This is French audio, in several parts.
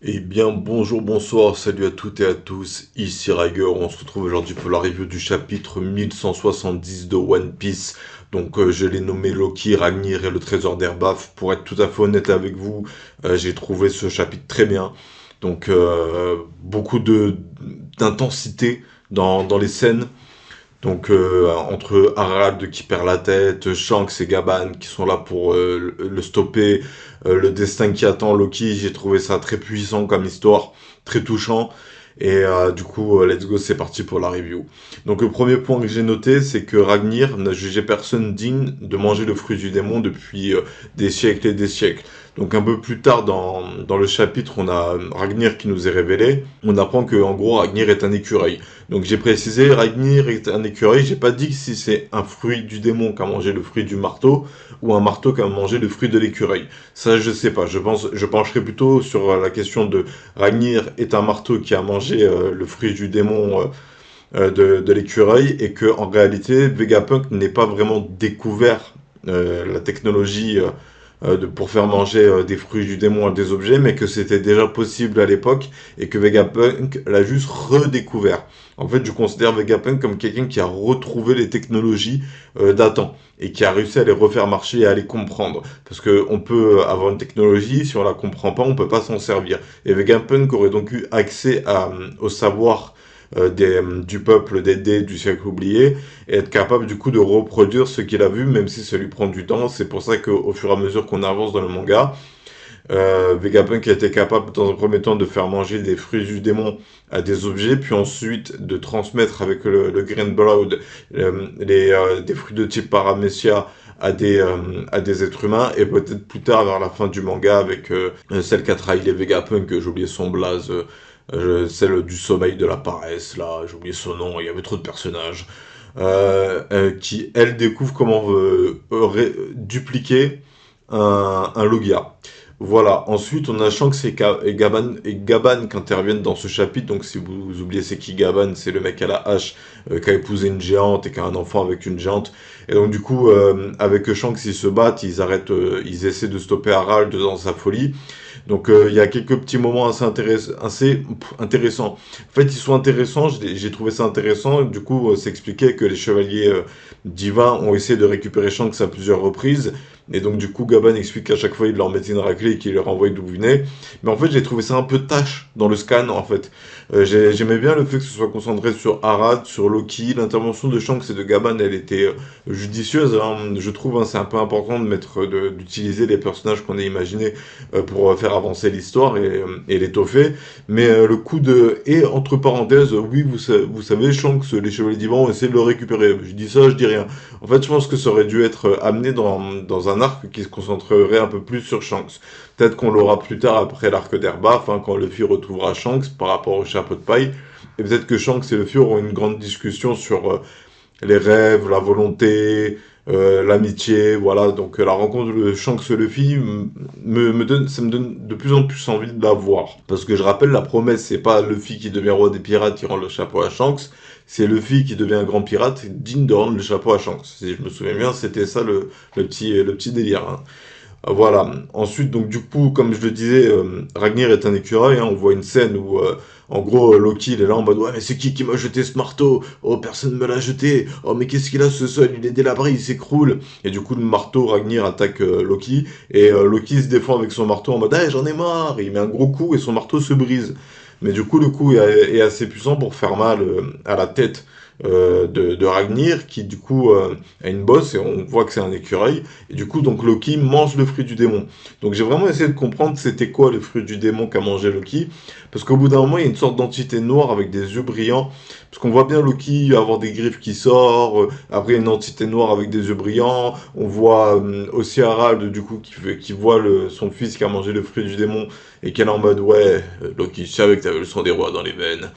Eh bien, bonjour, bonsoir, salut à toutes et à tous, ici Riger, on se retrouve aujourd'hui pour la review du chapitre 1170 de One Piece. Donc, je l'ai nommé Loki, Ragnir et le trésor d'Erbaf. Pour être tout à fait honnête avec vous, j'ai trouvé ce chapitre très bien. Donc, beaucoup d'intensité dans les scènes. Donc entre Harald qui perd la tête, Shanks et Gaban qui sont là pour le stopper, le destin qui attend Loki, j'ai trouvé ça très puissant comme histoire, très touchant. Et du coup, let's go, c'est parti pour la review. Donc le premier point que j'ai noté, c'est que Ragnir n'a jugé personne digne de manger le fruit du démon depuis des siècles et des siècles. Donc un peu plus tard dans le chapitre, on a Ragnir qui nous est révélé. On apprend que en gros Ragnir est un écureuil. Donc j'ai précisé, Ragnir est un écureuil, j'ai pas dit si c'est un fruit du démon qui a mangé le fruit du marteau, ou un marteau qui a mangé le fruit de l'écureuil. Ça je sais pas, je pencherai plutôt sur la question de Ragnir est un marteau qui a mangé le fruit du démon de l'écureuil, et que en réalité Vegapunk n'est pas vraiment découvert la technologie pour faire manger des fruits du démon à des objets, mais que c'était déjà possible à l'époque et que Vegapunk l'a juste redécouvert. En fait, je considère Vegapunk comme quelqu'un qui a retrouvé les technologies d'Atan et qui a réussi à les refaire marcher et à les comprendre. Parce que on peut avoir une technologie, si on la comprend pas, on peut pas s'en servir. Et Vegapunk aurait donc eu accès au savoir du peuple des dés du siècle oublié et être capable du coup de reproduire ce qu'il a vu, même si ça lui prend du temps. C'est pour ça qu'au fur et à mesure qu'on avance dans le manga, Vegapunk a été capable dans un premier temps de faire manger des fruits du démon à des objets, puis ensuite de transmettre avec le Green Blood des fruits de type Paramecia à des êtres humains, et peut-être plus tard vers la fin du manga avec celle qu'a trahi les Vegapunk, j'ai oublié son blaze, celle du sommeil de la paresse, là, j'ai oublié son nom, il y avait trop de personnages, qui, elle, découvre comment dupliquer un Logia. Voilà, ensuite on a Shanks et Gaban qui interviennent dans ce chapitre. Donc si vous oubliez c'est qui Gaban, c'est le mec à la hache qui a épousé une géante et qui a un enfant avec une géante. Et donc du coup, avec Shanks ils se battent, ils arrêtent, ils essaient de stopper Harald dans sa folie. Donc il y a quelques petits moments assez intéressants. En fait, ils sont intéressants, j'ai trouvé ça intéressant. Du coup, c'est expliqué que les chevaliers divins ont essayé de récupérer Shanks à plusieurs reprises. Et donc, du coup, Gaban explique qu'à chaque fois, il leur mettait une raclée et qu'il leur envoyait d'où venait. Mais en fait, j'ai trouvé ça un peu tâche dans le scan, en fait. J'aimais bien le fait que ce soit concentré sur Arad, sur Loki. L'intervention de Shanks et de Gaban, elle était judicieuse, hein. Je trouve, hein, c'est un peu important de d'utiliser les personnages qu'on a imaginés pour faire avancer l'histoire et l'étoffer. Mais le coup de... Et entre parenthèses, oui, vous savez, Shanks, les Chevaliers d'Ivan ont essayé de le récupérer. Je dis ça, je dis rien. En fait, je pense que ça aurait dû être amené dans un arc qui se concentrerait un peu plus sur Shanks. Peut-être qu'on l'aura plus tard après l'arc d'Herba, enfin quand Luffy retrouvera Shanks par rapport au chapeau de paille. Et peut-être que Shanks et Luffy auront une grande discussion sur les rêves, la volonté, l'amitié, voilà. Donc la rencontre de Shanks et Luffy ça me donne de plus en plus envie de la voir. Parce que je rappelle, la promesse, c'est pas Luffy qui devient roi des pirates qui rend le chapeau à Shanks, c'est Luffy qui devient un grand pirate digne de rendre le chapeau à Shanks. Si je me souviens bien, c'était ça le petit délire, hein. Voilà. Ensuite, donc du coup, comme je le disais, Ragnir est un écureuil, hein. On voit une scène où, en gros, Loki, il est là en mode, ouais, mais c'est qui m'a jeté ce marteau? Oh, personne ne me l'a jeté. Oh, mais qu'est-ce qu'il a ce sol? Il est délabré, il s'écroule. Et du coup, le marteau, Ragnir attaque Loki, et Loki se défend avec son marteau en mode, ah, j'en ai marre. Et il met un gros coup et son marteau se brise. Mais du coup, le coup est assez puissant pour faire mal à la tête de Ragnir, qui du coup a une bosse, et on voit que c'est un écureuil. Et du coup, donc Loki mange le fruit du démon. Donc j'ai vraiment essayé de comprendre c'était quoi le fruit du démon qu'a mangé Loki. Parce qu'au bout d'un moment, il y a une sorte d'entité noire avec des yeux brillants. Parce qu'on voit bien Loki avoir des griffes qui sortent. Après, une entité noire avec des yeux brillants. On voit aussi Harald, du coup, qui voit son fils qui a mangé le fruit du démon. Et qui est là en mode, ouais, Loki, je savais que t'avais le sang des rois dans les veines.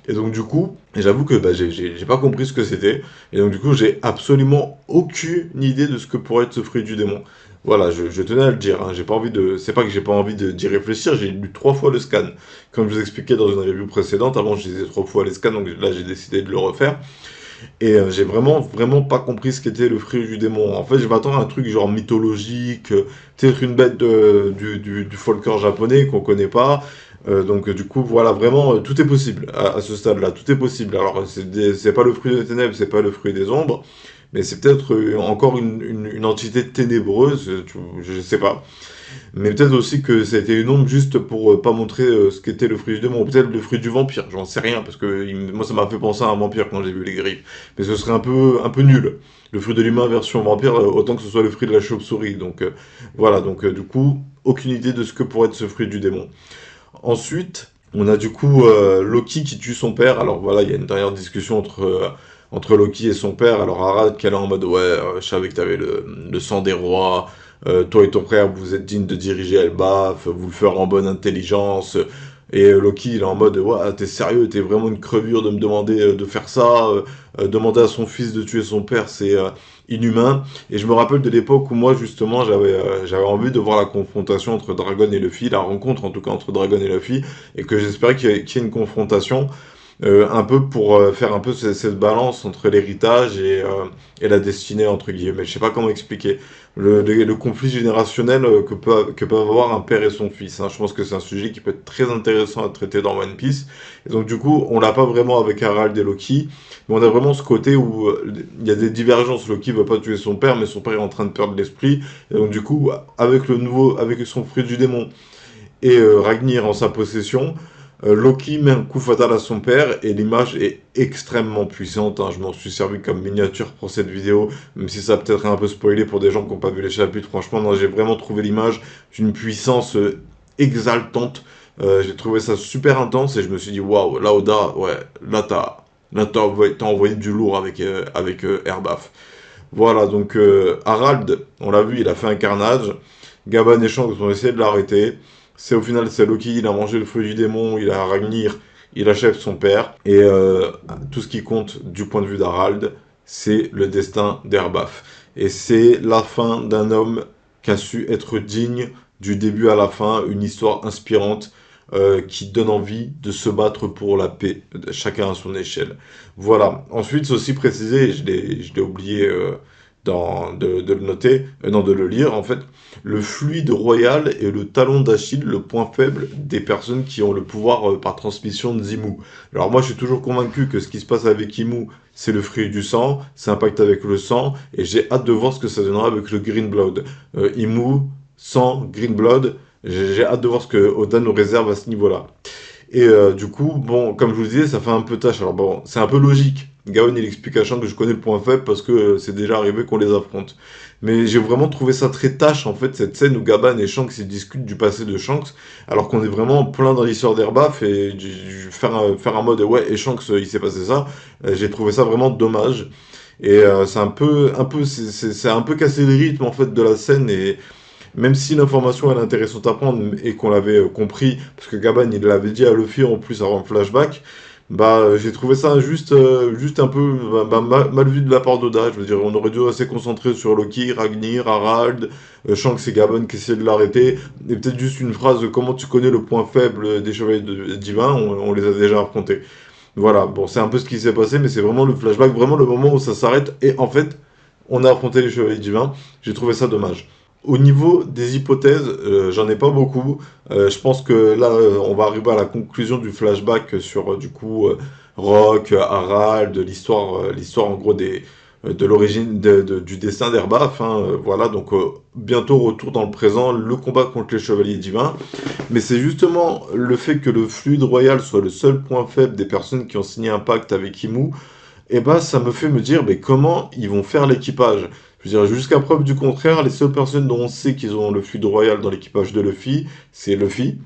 Et donc du coup, j'avoue que bah, j'ai pas compris ce que c'était. Et donc du coup, j'ai absolument aucune idée de ce que pourrait être ce fruit du démon. Voilà, je tenais à le dire, hein. J'ai pas envie de, c'est pas que j'ai pas envie d'y réfléchir, j'ai lu 3 fois le scan. Comme je vous expliquais dans une review précédente, avant je lisais 3 fois les scans, donc là j'ai décidé de le refaire. Et j'ai vraiment pas compris ce qu'était le fruit du démon. En fait, je m'attends à un truc genre mythologique, peut-être une bête du folklore japonais qu'on connaît pas. Donc du coup, voilà, vraiment, tout est possible à ce stade-là, tout est possible. Alors, c'est pas le fruit des ténèbres, c'est pas le fruit des ombres, mais c'est peut-être encore une entité ténébreuse, je sais pas. Mais peut-être aussi que ça a été une ombre juste pour pas montrer ce qu'était le fruit du démon, ou peut-être le fruit du vampire, j'en sais rien, parce que moi ça m'a fait penser à un vampire quand j'ai vu les griffes. Mais ce serait un peu nul. Le fruit de l'humain version vampire, autant que ce soit le fruit de la chauve-souris. Donc voilà, donc du coup, aucune idée de ce que pourrait être ce fruit du démon. Ensuite, on a du coup Loki qui tue son père. Alors voilà, il y a une dernière discussion entre Loki et son père. Alors Harald qui est là en mode ouais, je savais que t'avais le sang des rois. Toi et ton frère, vous êtes dignes de diriger Elbaf, vous le ferez en bonne intelligence. Et Loki, il est en mode ouais, t'es sérieux, t'es vraiment une crevure de me demander de faire ça. Demander à son fils de tuer son père, c'est inhumain. Et je me rappelle de l'époque où moi, justement, j'avais envie de voir la confrontation entre Dragon et Luffy, la rencontre en tout cas entre Dragon et Luffy, et que j'espérais qu'il y ait une confrontation, un peu pour faire un peu cette balance entre l'héritage et la destinée, entre guillemets. Je sais pas comment expliquer. Le conflit générationnel que peuvent avoir un père et son fils. Hein. Je pense que c'est un sujet qui peut être très intéressant à traiter dans One Piece. Et donc du coup, on l'a pas vraiment avec Harald et Loki, mais on a vraiment ce côté où il y a des divergences. Loki veut pas tuer son père, mais son père est en train de perdre l'esprit. Et donc du coup, avec son fruit du démon et Ragnir en sa possession, Loki met un coup fatal à son père et l'image est extrêmement puissante. Hein. Je m'en suis servi comme miniature pour cette vidéo, même si ça peut-être un peu spoilé pour des gens qui n'ont pas vu les chapitres. Franchement, non, j'ai vraiment trouvé l'image d'une puissance exaltante. J'ai trouvé ça super intense et je me suis dit waouh, là Oda, ouais, t'as envoyé du lourd avec Airbaf. Voilà, donc Harald, on l'a vu, il a fait un carnage. Gaban et Shanks ont essayé de l'arrêter. Au final, c'est Loki, il a mangé le feu du démon, il a Ragnir, il achève son père. Et tout ce qui compte du point de vue d'Harald, c'est le destin d'Erbaf. Et c'est la fin d'un homme qui a su être digne du début à la fin, une histoire inspirante qui donne envie de se battre pour la paix, chacun à son échelle. Voilà. Ensuite, c'est aussi précisé, et je l'ai oublié de le noter, non, de le lire en fait, le fluide royal est le talon d'Achille, le point faible des personnes qui ont le pouvoir par transmission de Zimu. Alors moi, je suis toujours convaincu que ce qui se passe avec Imu, c'est le fruit du sang, c'est un pacte avec le sang, et j'ai hâte de voir ce que ça donnera avec le Green Blood. Imu, sang, Green Blood, j'ai hâte de voir ce que Oda nous réserve à ce niveau-là. Et du coup, bon, comme je vous le disais, ça fait un peu tâche. Alors bon, c'est un peu logique. Gaon, il explique à Shanks que je connais le point faible parce que c'est déjà arrivé qu'on les affronte. Mais j'ai vraiment trouvé ça très tâche, en fait, cette scène où Gaban et Shanks ils discutent du passé de Shanks, alors qu'on est vraiment plein dans l'histoire d'Herbaf et faire un mode ouais, et Shanks, il s'est passé ça. J'ai trouvé ça vraiment dommage. Et c'est c'est un peu cassé le rythme, en fait, de la scène et même si l'information elle est intéressante à prendre et qu'on l'avait compris, parce que Gaban il l'avait dit à Luffy en plus avant le flashback, bah j'ai trouvé ça injuste, juste un peu mal vu de la part d'Oda. Je veux dire, on aurait dû rester concentré sur Loki, Ragnir, Harald, Shanks et Gaban qui essaient de l'arrêter, et peut-être juste une phrase de comment tu connais le point faible des chevaliers divins, on les a déjà affrontés. Voilà, bon c'est un peu ce qui s'est passé, mais c'est vraiment le flashback, vraiment le moment où ça s'arrête, et en fait, on a affronté les chevaliers divins, j'ai trouvé ça dommage. Au niveau des hypothèses, j'en ai pas beaucoup. Je pense que là, on va arriver à la conclusion du flashback sur du coup Rock, Harald, l'histoire en gros de l'origine du destin d'Herbaf. Hein, voilà, donc bientôt retour dans le présent, le combat contre les chevaliers divins. Mais c'est justement le fait que le fluide royal soit le seul point faible des personnes qui ont signé un pacte avec Imu, et bah ça me fait me dire mais comment ils vont faire l'équipage. Je veux dire, jusqu'à preuve du contraire, les seules personnes dont on sait qu'ils ont le fluide royal dans l'équipage de Luffy, c'est Luffy.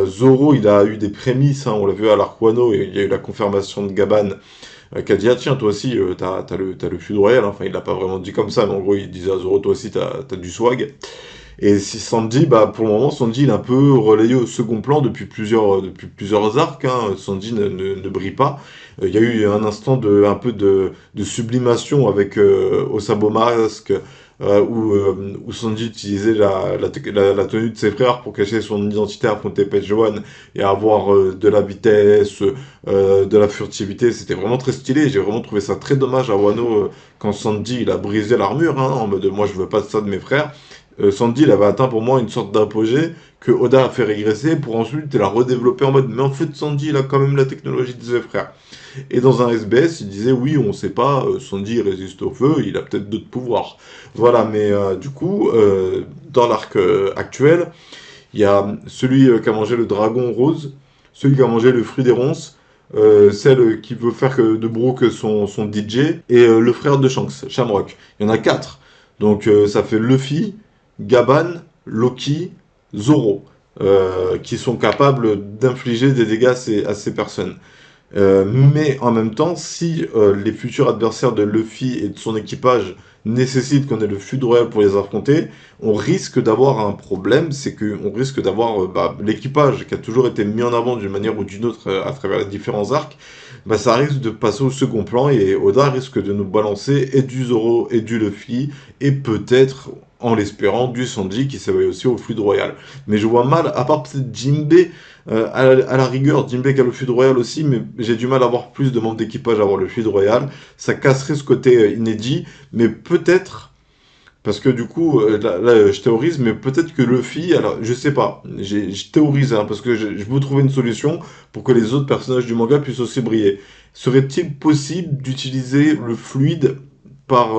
Zoro, il a eu des prémices, hein, on l'a vu à l'Arquano, et il y a eu la confirmation de Gaban, qui a dit, ah tiens, toi aussi, t'as le fluide royal, enfin il l'a pas vraiment dit comme ça, mais en gros il disait à Zoro, toi aussi t'as du swag. Et si Sanji, bah pour le moment, Sanji il est un peu relayé au second plan depuis plusieurs arcs. Hein. Sanji ne brille pas. Il y a eu un instant un peu de sublimation avec Osabo Mask, où Sanji utilisait la tenue de ses frères pour cacher son identité, affronter Page One et avoir de la vitesse, de la furtivité. C'était vraiment très stylé. J'ai vraiment trouvé ça très dommage à Wano quand Sanji il a brisé l'armure, hein, en mode moi je veux pas de ça de mes frères. Sandy, il avait atteint pour moi une sorte d'apogée que Oda a fait régresser pour ensuite la redévelopper en mode mais en fait Sanji il a quand même la technologie de ses frères. Et dans un SBS il disait oui on sait pas, Sanji il résiste au feu, il a peut-être d'autres pouvoirs. Voilà mais du coup dans l'arc actuel il y a celui qui a mangé le dragon rose, celui qui a mangé le fruit des ronces, celle qui veut faire de Brook son DJ, et le frère de Shanks, Shamrock. Il y en a quatre. Donc ça fait Luffy, Gaban, Loki, Zoro, qui sont capables d'infliger des dégâts à ces personnes. Mais en même temps, si les futurs adversaires de Luffy et de son équipage nécessitent qu'on ait le Flood Royal pour les affronter, on risque d'avoir un problème, c'est qu'on risque d'avoir l'équipage qui a toujours été mis en avant d'une manière ou d'une autre à travers les différents arcs, ça risque de passer au second plan et Oda risque de nous balancer et du Zoro et du Luffy et peut-être, en l'espérant, du Sanji qui s'éveille aussi au Flood Royal. Mais je vois mal, à part peut-être Jinbei, à la rigueur, Jinbei qui a le Flood Royal aussi, mais j'ai du mal à avoir plus de membres d'équipage à avoir le Flood Royal. Ça casserait ce côté inédit, mais peut-être, parce que du coup, là, je théorise, mais peut-être que Luffy, alors je sais pas, je théorise, hein, parce que je veux trouver une solution pour que les autres personnages du manga puissent aussi briller. Serait-il possible d'utiliser le fluide par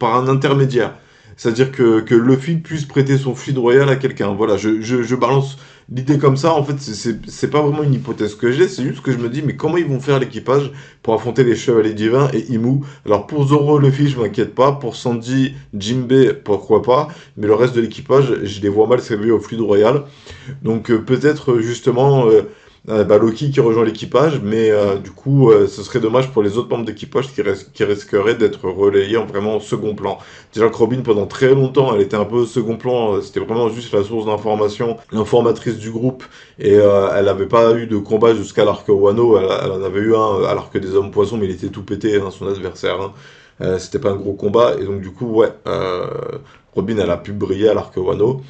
un intermédiaire? C'est-à-dire que Luffy puisse prêter son fluide royal à quelqu'un. Voilà, je balance l'idée comme ça. En fait, c'est pas vraiment une hypothèse que j'ai, c'est juste que je me dis, mais comment ils vont faire l'équipage pour affronter les Chevaliers Divins et Imu? Alors pour Zoro, Luffy, je m'inquiète pas. Pour Sandy, Jinbei, pourquoi pas. Mais le reste de l'équipage, je les vois mal s'éveiller au fluide royal. Donc peut-être justement Loki qui rejoint l'équipage, mais du coup ce serait dommage pour les autres membres d'équipage qui risqueraient d'être relayés vraiment au second plan. Déjà que Robin pendant très longtemps elle était un peu au second plan, c'était vraiment juste la source d'information, l'informatrice du groupe, et elle n'avait pas eu de combat jusqu'à l'arc Wano, elle en avait eu un à l'arc des hommes poissons, mais il était tout pété, hein, son adversaire. Hein. C'était pas un gros combat, et donc du coup ouais, Robin elle a pu briller à l'arc Wano.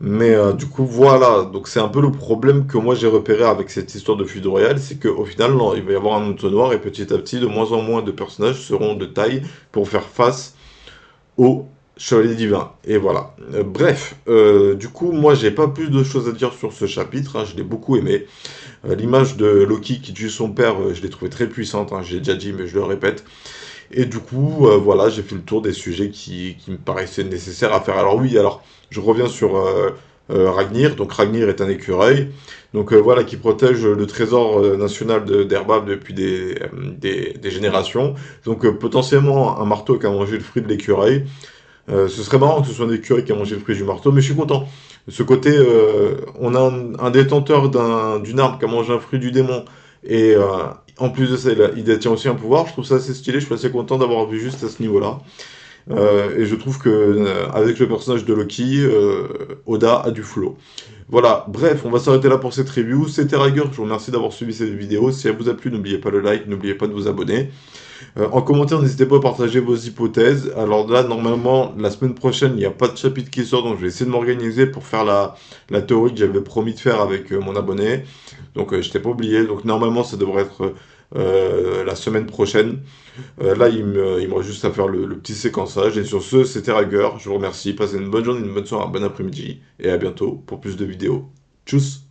Mais du coup, voilà. Donc, c'est un peu le problème que moi j'ai repéré avec cette histoire de Fuite Royale, c'est qu'au final, non, il va y avoir un entonnoir et petit à petit, de moins en moins de personnages seront de taille pour faire face au Chevalier Divin. Et voilà. Bref, du coup, moi j'ai pas plus de choses à dire sur ce chapitre, hein, je l'ai beaucoup aimé. L'image de Loki qui tue son père, je l'ai trouvé très puissante, hein, je l'ai déjà dit, mais je le répète. Et du coup, voilà, j'ai fait le tour des sujets qui me paraissaient nécessaires à faire. Alors oui, alors je reviens sur Ragnir. Donc Ragnir est un écureuil, donc voilà, qui protège le trésor national d'Herbab depuis des générations. Donc potentiellement un marteau qui a mangé le fruit de l'écureuil. Ce serait marrant que ce soit un écureuil qui a mangé le fruit du marteau, mais je suis content. Ce côté, on a un détenteur d'une arme qui a mangé un fruit du démon, et en plus de ça, il détient aussi un pouvoir. Je trouve ça assez stylé, je suis assez content d'avoir vu juste à ce niveau-là. Et je trouve que avec le personnage de Loki, Oda a du flow. Voilà, bref, on va s'arrêter là pour cette review. C'était Rager, je vous remercie d'avoir suivi cette vidéo. Si elle vous a plu, n'oubliez pas le like, n'oubliez pas de vous abonner. En commentaire, n'hésitez pas à partager vos hypothèses. Alors là, normalement, la semaine prochaine, il n'y a pas de chapitre qui sort, donc je vais essayer de m'organiser pour faire la théorie que j'avais promis de faire avec mon abonné. Donc je t'ai pas oublié, donc normalement ça devrait être la semaine prochaine. Là, il me reste juste à faire le petit séquençage. Et sur ce, c'était Rager. Je vous remercie. Passez une bonne journée, une bonne soirée, un bon après-midi. Et à bientôt pour plus de vidéos. Tchuss!